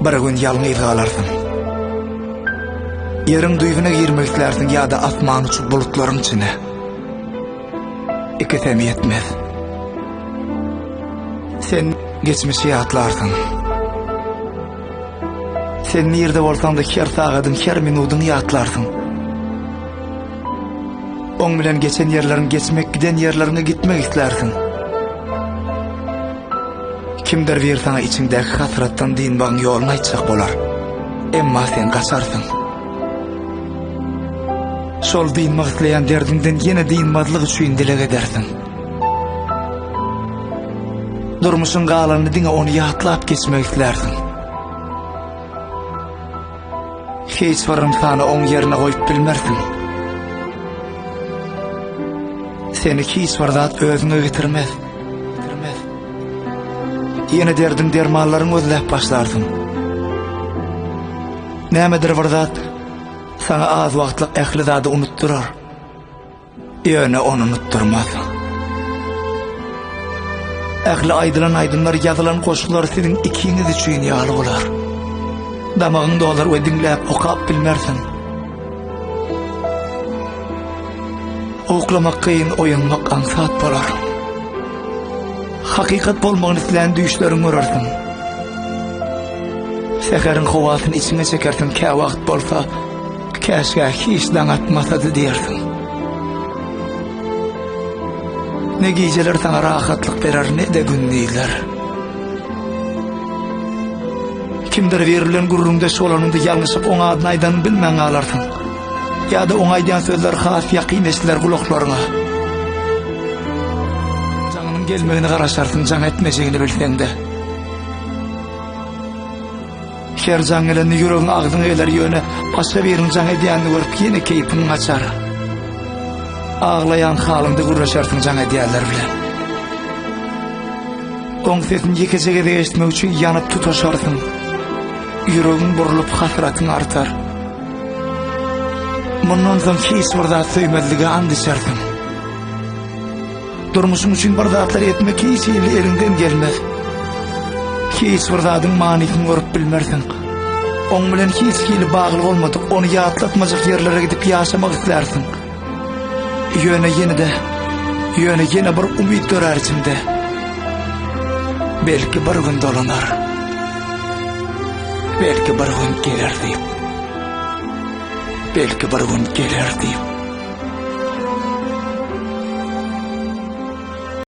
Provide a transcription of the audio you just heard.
bir gün ýalňyz galarsyň. Ýeriň duýgyna girmeklersiň ýa-da asman uçup bulutlaryň içine. Ikisem ýetmez. Sen geçmişi ýatlarsyň. Sen nirde bolsaň da her sagadyň, her minutyň ýatlarsyň. Oň bilen geçen ýerleriň geçmek, giden ýerlerine gitmek islersiň. Kimdir bir sana içindäki hasratdan diýinbaň ýoluny aýtjak bolar. Emma sen gaçarsyň. Şol diýinmek isleýän derdiňden ýene diýinmazlyk üçin dilek edersiň. Durmuşyň galany diňe onu ýatlap geçmek islersiň. Hiç barym sana oň ýerine goýup bilmersiň. Seni hiç bir zat özüne getirmez. Yine derdin dermanlaryň özläp başlarsın. Nämedir bir zat sana az wagtlyk ähli zady unutdurar. Ýöne onu unutturmaz. Ähli aýdylan aýdymlar ýazylan goşuklar seniň ikiňiz üçin ýaly bolar. Damagyň dolar we dinläp okap bilmersin. Oklamak kıyın, oyanmak ansat bolar. Hakikat bolmagyny isleýän düýüşleriň görersiň. Seherin howasyny içine çekersiň, kä wagt bolsa, käşke hiç daň atmasady diýersiň. Ne giýjeler sana rahatlyk berer, ne de gündiler. Kimdir berilen gururunda şolanynda ýalňyşyp oňa adyny aýdan bilmäň alarsyň. Ya da oňa aýdýan sözler has ýaqyn esler gulaklaryňa. Jaňynyň gelmegini garaşarsyň, jaň etmejegini bilseň de. Her jaň bilen ýüregiň agdyny eler ýöne başga biriň jaň edýänini görüp ýene keýpin açar. Ağlayan halynda gurraşarsyň jaň edýänler bilen. Oň sesini ýekejege eşitmek üçin ýanyp tutaşarsyň. Ýüregiň burulup hasratyň artar. Mundan soň hiç bir zat söýmezlige and içersiň. Durmuşyň üçin bir zatlar etmek hiç elinden gelmez. Hiç bir zatyň manysyny görüp bilmersiň. Oň bilen hiç kili bagly bolmadyk, onu ýatlatmajak ýerlere gidip ýaşamak islersiň. Ýöne ýene bir umyt dörer içinde. Belki bir gün dolanar. Belki bir gün geler diýip. Belki bir gün geler diýip.